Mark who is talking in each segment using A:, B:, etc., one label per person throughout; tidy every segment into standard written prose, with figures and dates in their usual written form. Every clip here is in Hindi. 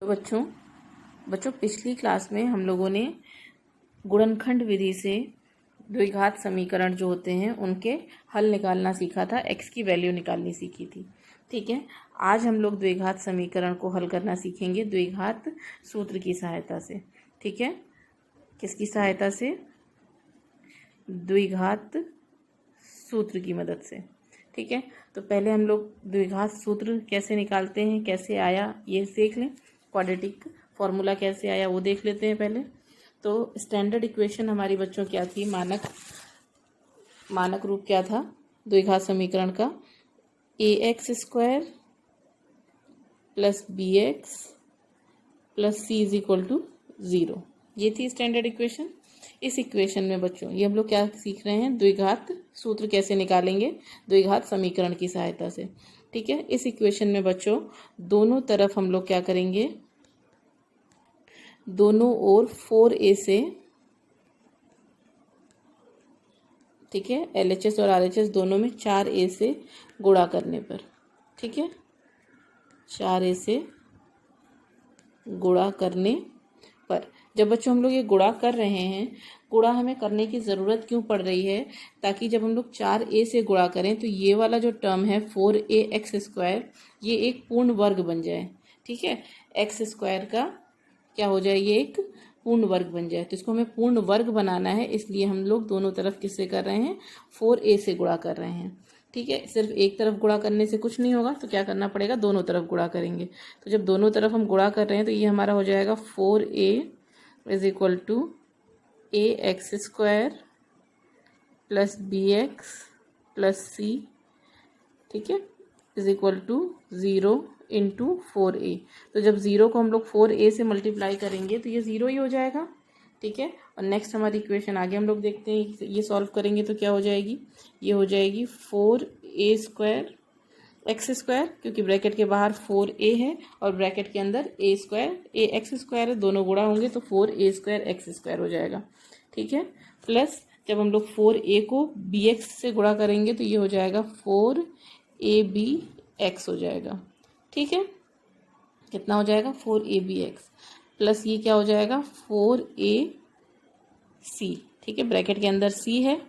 A: तो बच्चों पिछली क्लास में हम लोगों ने गुणनखंड विधि से द्विघात समीकरण जो होते हैं उनके हल निकालना सीखा था, एक्स की वैल्यू निकालनी सीखी थी। ठीक है, आज हम लोग द्विघात समीकरण को हल करना सीखेंगे द्विघात सूत्र की सहायता से। ठीक है, किसकी सहायता से? द्विघात सूत्र की मदद से। ठीक है, तो पहले हम लोग द्विघात सूत्र कैसे निकालते हैं, कैसे आया ये देख लें। क्वाड्रेटिक फॉर्मूला कैसे आया वो देख लेते हैं पहले। तो स्टैंडर्ड इक्वेशन हमारी बच्चों क्या थी? मानक रूप क्या था द्विघात समीकरण का? ax² plus bx plus c is equal to 0। ये थी स्टैंडर्ड इक्वेशन। इस इक्वेशन में बच्चों ये हम लोग क्या सीख रहे हैं? द्विघात सूत्र कैसे निकालेंगे द्विघात समीकरण की सहायता से। ठीक है, इस इक्वेशन में बच्चों दोनों तरफ हम लोग क्या करेंगे? दोनों ओर 4a से, ठीक है, LHS और RHS दोनों में 4a से गुणा करने पर, ठीक है, 4a से गुणा करने पर जब बच्चों हम लोग ये गुणा कर रहे हैं, गुणा हमें करने की ज़रूरत क्यों पड़ रही है? ताकि जब हम लोग 4a से गुणा करें तो ये वाला जो टर्म है 4ax² ये एक पूर्ण वर्ग बन जाए। ठीक है, x² का क्या हो जाए? ये एक पूर्ण वर्ग बन जाए। तो इसको हमें पूर्ण वर्ग बनाना है, इसलिए हम लोग दोनों तरफ किससे कर रहे हैं? 4a से गुणा कर रहे हैं। ठीक है, सिर्फ एक तरफ गुणा करने से कुछ नहीं होगा, तो क्या करना पड़ेगा? दोनों तरफ गुणा करेंगे। तो जब दोनों तरफ हम गुणा कर रहे हैं तो ये हमारा हो जाएगा 4a is equal to ax² plus bx plus c, ठीक है, is equal to 0 into 4a। तो जब 0 को हम लोग 4a से मल्टीप्लाई करेंगे तो ये 0 ही हो जाएगा। ठीक है, और नेक्स्ट हमारी इक्वेशन आगे हम लोग देखते हैं, ये सॉल्व करेंगे तो क्या हो जाएगी? ये हो जाएगी 4a² x², क्योंकि ब्रैकेट के बाहर 4a है और ब्रैकेट के अंदर ax² है, दोनों गुणा होंगे तो 4a² x² हो जाएगा। ठीक है, प्लस जब हम लोग 4a को bx से गुणा करेंगे तो ये हो जाएगा 4abx हो जाएगा। ठीक है, कितना हो जाएगा? 4abx प्लस ये क्या हो जाएगा? 4ac। ठीक है, ब्रैकेट के अंदर c है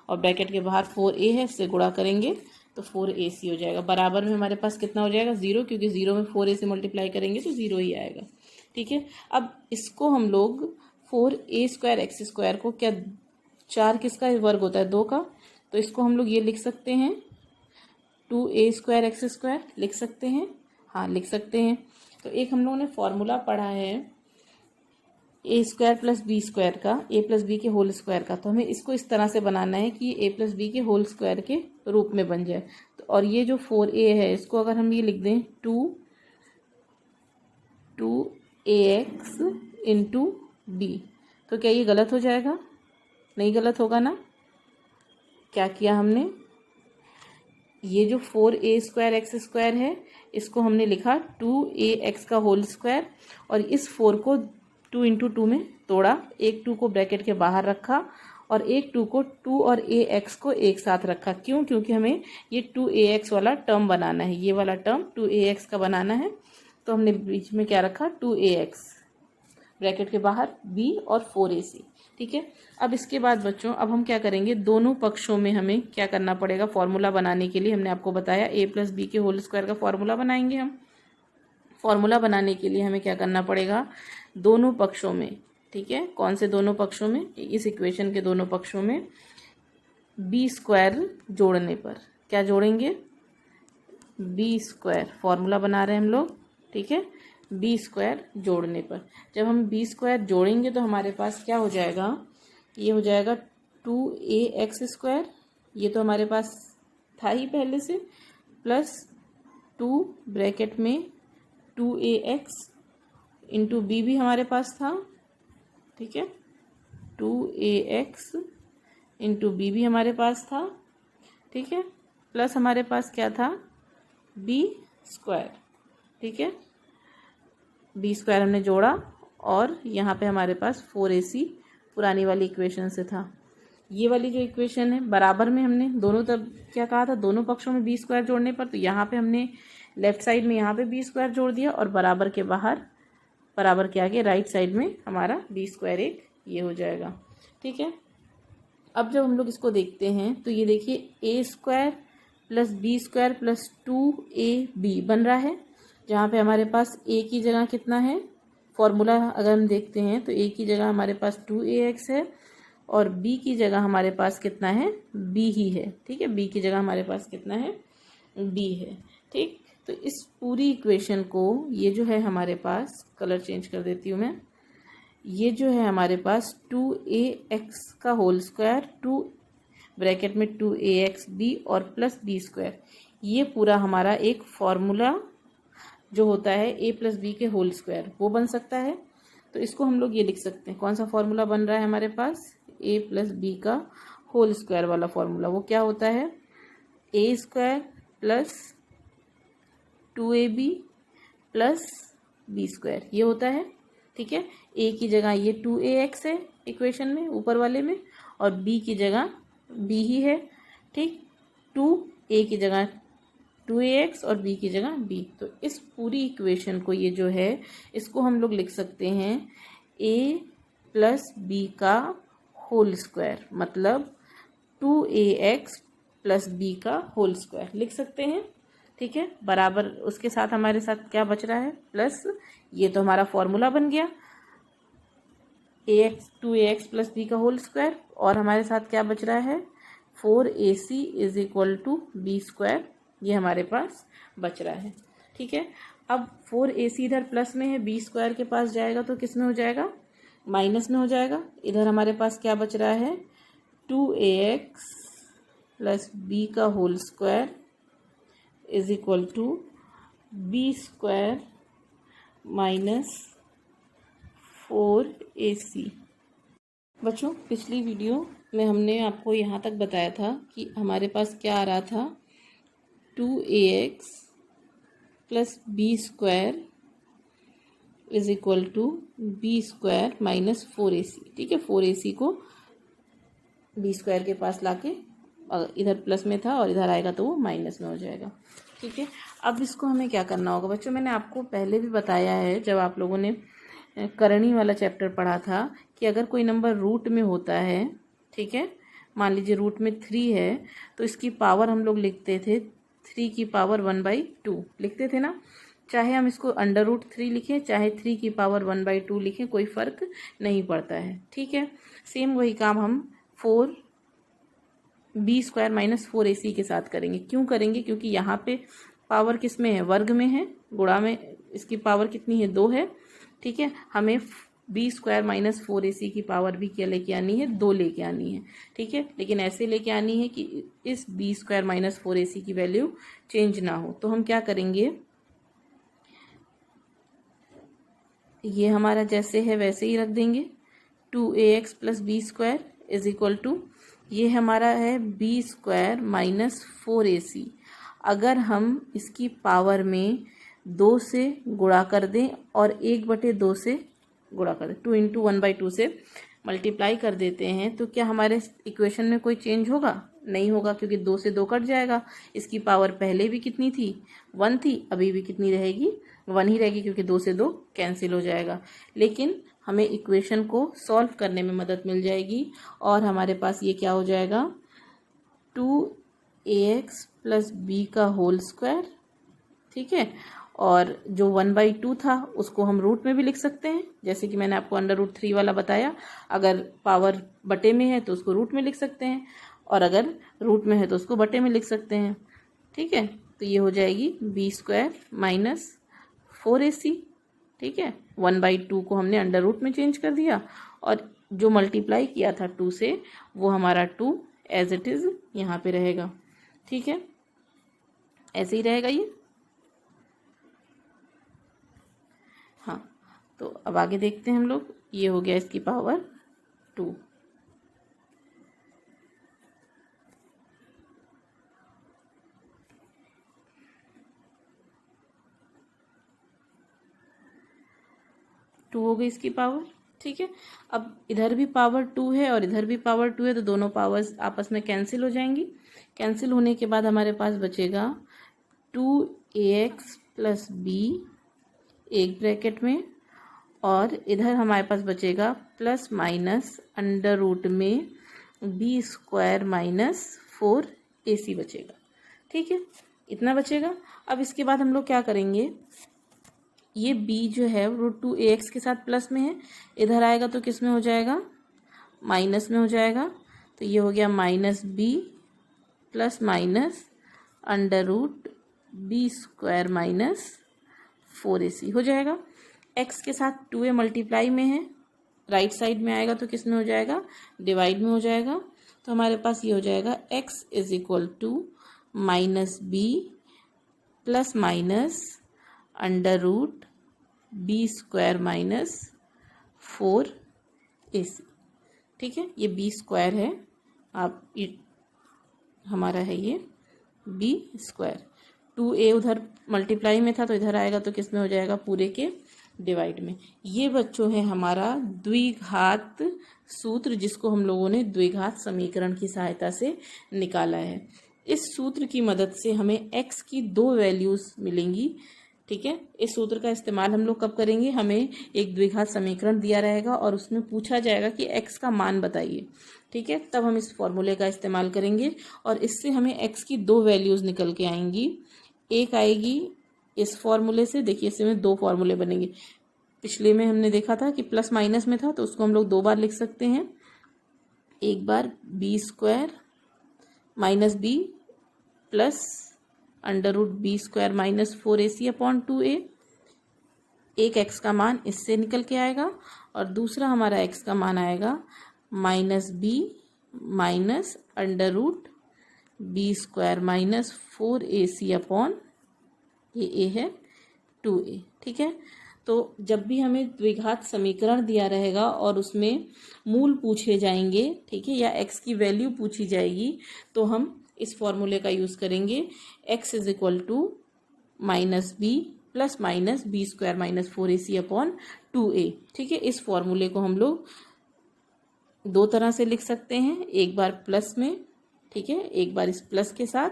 A: और ब्रैकेट के बाहर 4a है, इससे गुणा करेंगे तो 4ac हो जाएगा। बराबर में हमारे पास कितना हो जाएगा? 0, क्योंकि 0 में 4a से मल्टीप्लाई करेंगे तो 0 ही आएगा। ठीक है, अब इसको हम लोग 4a² x² को क्या 4 किसका वर्ग होता है? 2 का, तो इसको हम लोग ये लिख सकते हैं 2a² x² लिख सकते हैं। हाँ, लिख सकते हैं। तो एक हम लोगों ने फॉर्मूला पढ़ा है a² प्लस b² का, a प्लस बी के होल स्क्वायर का। तो हमें इसको इस तरह से बनाना है कि a प्लस बी के होल स्क्वायर के रूप में बन जाए। तो और ये जो 4a है इसको अगर हम ये लिख दें 2ax इंटू बी, तो क्या ये गलत हो जाएगा? नहीं गलत होगा ना। क्या किया हमने? ये जो 4a² x² है इसको हमने लिखा 2ax का होल स्क्वायर और इस 4 को 2 इंटू 2 में तोड़ा, एक 2 को ब्रैकेट के बाहर रखा और एक 2 को 2 और ax को एक साथ रखा। क्यों? क्योंकि हमें ये 2ax वाला टर्म बनाना है, ये वाला टर्म 2ax का बनाना है। तो हमने बीच में क्या रखा? 2ax, ब्रैकेट के बाहर b और 4ac। ठीक है, अब इसके बाद बच्चों अब हम क्या करेंगे? दोनों पक्षों में हमें क्या करना पड़ेगा? फॉर्मूला बनाने के लिए हमने आपको बताया a प्लस बी के होल स्क्वायर का फॉर्मूला बनाएंगे हम। फॉर्मूला बनाने के लिए हमें क्या करना पड़ेगा? दोनों पक्षों में, ठीक है, कौन से दोनों पक्षों में? इस इक्वेशन के दोनों पक्षों में b² जोड़ने पर। क्या जोड़ेंगे? b², फॉर्मूला बना रहे हैं हम लोग। ठीक है, b² जोड़ने पर जब हम b² जोड़ेंगे तो हमारे पास क्या हो जाएगा? ये हो जाएगा 2ax², ये तो हमारे पास था ही पहले से, प्लस 2 ब्रैकेट में 2ax इंटू बी भी हमारे पास था। ठीक है, 2ax इंटू बी भी हमारे पास था। ठीक है, प्लस हमारे पास क्या था? b²। ठीक है, b² हमने जोड़ा और यहाँ पे हमारे पास 4ac पुरानी वाली इक्वेशन से था। ये वाली जो इक्वेशन है बराबर में हमने दोनों तरफ क्या कहा था? दोनों पक्षों में b² जोड़ने पर। तो यहाँ पे हमने लेफ्ट साइड में यहाँ पे b² जोड़ दिया और बराबर के बाहर बराबर के आगे राइट साइड में हमारा बी स्क्वायर एक ये हो जाएगा। ठीक है, अब जब हम लोग इसको देखते हैं तो ये देखिए A square plus B square plus 2ab बन रहा है, जहाँ पे हमारे पास ए की जगह कितना है, फॉर्मूला अगर हम देखते हैं तो ए की जगह हमारे पास 2ax है और बी की जगह हमारे पास कितना है, बी ही है। ठीक है, बी की जगह हमारे पास कितना है, बी है। ठीक, तो इस पूरी इक्वेशन को ये जो है हमारे पास, कलर चेंज कर देती हूँ मैं, ये जो है हमारे पास 2ax का होल स्क्वायर 2 ब्रैकेट में 2axb और प्लस बी स्क्वायर, ये पूरा हमारा एक फॉर्मूला जो होता है a प्लस बी के होल स्क्वायर वो बन सकता है। तो इसको हम लोग ये लिख सकते हैं, कौन सा फॉर्मूला बन रहा है हमारे पास, a प्लस बी का होल स्क्वायर वाला फॉर्मूला। वो क्या होता है, a square plus 2ab plus B square, ये होता है। ठीक है, a की जगह ये 2ax है इक्वेशन में ऊपर वाले में, और b की जगह b ही है। ठीक, 2a की जगह 2ax और b की जगह b। तो इस पूरी इक्वेशन को ये जो है इसको हम लोग लिख सकते हैं a प्लस बी का होल स्क्वायर, मतलब 2ax प्लस बी का होल स्क्वायर लिख सकते हैं। ठीक है, बराबर उसके साथ हमारे साथ क्या बच रहा है, प्लस, ये तो हमारा फॉर्मूला बन गया ax 2ax प्लस बी का होल स्क्वायर, और हमारे साथ क्या बच रहा है 4ac is equal to B square, ये हमारे पास बच रहा है। ठीक है, अब 4ac इधर प्लस में है, बी स्क्वायर के पास जाएगा तो किस में हो जाएगा, माइनस में हो जाएगा। इधर हमारे पास क्या बच रहा है 2ax प्लस बी का whole square is equal to B square minus 4ac। बच्चों, पिछली वीडियो में हमने आपको यहाँ तक बताया था कि हमारे पास क्या आ रहा था, 2ax plus B square is equal to B square minus 4ac। ठीक है, 4ac को बी स्क्वायर के पास लाके इधर प्लस में था और इधर आएगा तो वो माइनस में हो जाएगा। ठीक है, अब इसको हमें क्या करना होगा बच्चों, मैंने आपको पहले भी बताया है जब आप लोगों ने करणी वाला चैप्टर पढ़ा था कि अगर कोई नंबर रूट में होता है, ठीक है, मान लीजिए रूट में 3 है, तो इसकी पावर हम लोग लिखते थे 3 की पावर 1/2 लिखते थे ना। चाहे हम इसको √3 लिखें, चाहे 3 की पावर 1/2 लिखें, कोई फ़र्क नहीं पड़ता है। ठीक है, सेम वही काम हम 4b स्क्वायर माइनस 4ac के साथ करेंगे। क्यों करेंगे, क्योंकि यहाँ पे पावर किस में है, वर्ग में है, गुणा में इसकी पावर कितनी है, 2 है। ठीक है, हमें बी स्क्वायर माइनस 4ac की पावर भी क्या लेके आनी है, 2 लेके आनी है। ठीक है, लेकिन ऐसे लेके आनी है कि इस बी स्क्वायर माइनस 4ac की वैल्यू चेंज ना हो। तो हम क्या करेंगे, ये हमारा जैसे है वैसे ही रख देंगे, 2ax plus B square is equal to, ये हमारा है बी स्क्वायर माइनस 4ac। अगर हम इसकी पावर में 2 से गुणा कर दें और 1/2 से गुणा कर दें, 2 इंटू 1/2 से मल्टीप्लाई कर देते हैं, तो क्या हमारे इक्वेशन में कोई चेंज होगा, नहीं होगा, क्योंकि 2 से 2 कट जाएगा। इसकी पावर पहले भी कितनी थी, 1 थी, अभी भी कितनी रहेगी, 1 ही रहेगी, क्योंकि 2 से 2 कैंसिल हो जाएगा। लेकिन हमें इक्वेशन को सॉल्व करने में मदद मिल जाएगी और हमारे पास ये क्या हो जाएगा, 2ax प्लस बी का होल स्क्वायर। ठीक है, और जो 1/2 था उसको हम रूट में भी लिख सकते हैं, जैसे कि मैंने आपको √3 वाला बताया। अगर पावर बटे में है तो उसको रूट में लिख सकते हैं, और अगर रूट में है तो उसको बटे में लिख सकते हैं। ठीक है, तो ये हो जाएगी बी स्क्वायर माइनस 4ac। ठीक है, 1/2 को हमने √रूट में चेंज कर दिया, और जो मल्टीप्लाई किया था 2 से, वो हमारा 2 एज इट इज़ यहाँ पे रहेगा। ठीक है, ऐसे ही रहेगा ये। हाँ, तो अब आगे देखते हैं हम लोग, ये हो गया इसकी पावर 2। हो गई इसकी पावर। ठीक है, अब इधर भी पावर 2 है और इधर भी पावर 2 है, तो दोनों पावर्स आपस में कैंसिल हो जाएंगी। कैंसिल होने के बाद हमारे पास बचेगा 2ax प्लस बी एक ब्रैकेट में और इधर हमारे पास बचेगा प्लस माइनस अंडर रूट में बी स्क्वायर माइनस 4ac बचेगा। ठीक है, इतना बचेगा। अब इसके बाद हम लोग क्या करेंगे, ये b जो है रूट 2ax के साथ प्लस में है, इधर आएगा तो किस में हो जाएगा, माइनस में हो जाएगा। तो ये हो गया minus B plus minus under root B square minus 4ac हो जाएगा। x के साथ 2a मल्टीप्लाई में है, राइट साइड में आएगा तो किस में हो जाएगा, डिवाइड में हो जाएगा। तो हमारे पास ये हो जाएगा x is equal to minus B plus minus under root B square minus 4ac। ठीक है, ये बी स्क्वायर है, आप ये हमारा है ये बी स्क्वायर। 2a उधर मल्टीप्लाई में था तो इधर आएगा तो किस में हो जाएगा, पूरे के डिवाइड में। ये बच्चों है हमारा द्विघात सूत्र, जिसको हम लोगों ने द्विघात समीकरण की सहायता से निकाला है। इस सूत्र की मदद से हमें x की 2 वैल्यूज मिलेंगी। ठीक है, इस सूत्र का इस्तेमाल हम लोग कब करेंगे, हमें एक द्विघात समीकरण दिया रहेगा और उसमें पूछा जाएगा कि x का मान बताइए। ठीक है, तब हम इस फॉर्मूले का इस्तेमाल करेंगे और इससे हमें x की 2 वैल्यूज निकल के आएंगी। एक आएगी इस फॉर्मूले से, देखिए इसमें 2 फॉर्मूले बनेंगे। पिछले में हमने देखा था कि प्लस माइनस में था तो उसको हम लोग 2 बार लिख सकते हैं। एक बार B square minus B plus under root B square minus 4ac upon 2a। एक x का मान इससे निकल के आएगा और दूसरा हमारा x का मान आएगा minus B minus under root B square minus 4ac upon ये a है 2a। ठीक है, तो जब भी हमें द्विघात समीकरण दिया रहेगा और उसमें मूल पूछे जाएंगे, ठीक है, या x की वैल्यू पूछी जाएगी, तो हम इस फॉर्मूले का यूज़ करेंगे। x is equal to minus B plus minus B square minus 4ac upon 2a। ठीक है, इस फॉर्मूले को हम लोग 2 तरह से लिख सकते हैं, एक बार प्लस में, ठीक है, एक बार इस प्लस के साथ,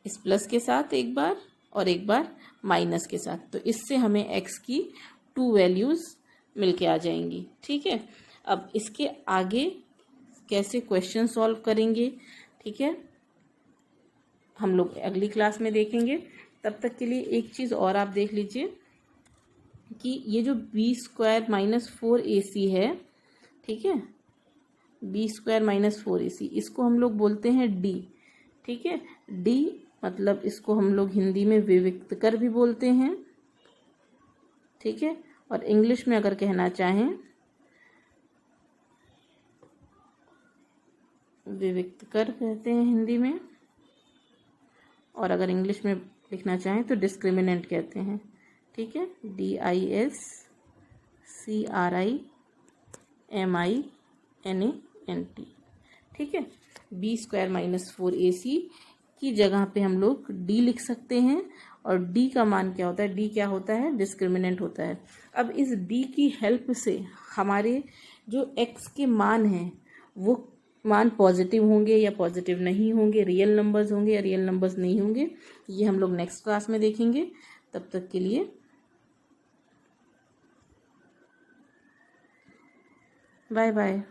A: इस प्लस के साथ एक बार, और एक बार माइनस के साथ। तो इससे हमें x की 2 वैल्यूज़ मिल के आ जाएंगी। ठीक है, अब इसके आगे कैसे क्वेश्चन सॉल्व करेंगे, ठीक है, हम लोग अगली क्लास में देखेंगे। तब तक के लिए एक चीज़ और आप देख लीजिए कि ये जो बी स्क्वायर माइनस 4ac है, ठीक है, बी स्क्वायर माइनस 4ac, इसको हम लोग बोलते हैं d। ठीक है, d मतलब इसको हम लोग हिंदी में विविक्त कर भी बोलते हैं। ठीक है, और इंग्लिश में अगर कहना चाहें विविक्त कर कहते हैं हिंदी में, और अगर इंग्लिश में लिखना चाहें तो डिस्क्रिमिनेंट कहते हैं। ठीक है, DISCRIMINANT। ठीक है, बी स्क्वायर माइनस 4ac की जगह पे हम लोग d लिख सकते हैं, और d का मान क्या होता है, d क्या होता है, डिस्क्रिमिनेंट होता है। अब इस d की हेल्प से हमारे जो x के मान हैं वो मान पॉजिटिव होंगे या पॉजिटिव नहीं होंगे, रियल नंबर्स होंगे या रियल नंबर्स नहीं होंगे, ये हम लोग नेक्स्ट क्लास में देखेंगे। तब तक के लिए बाय बाय।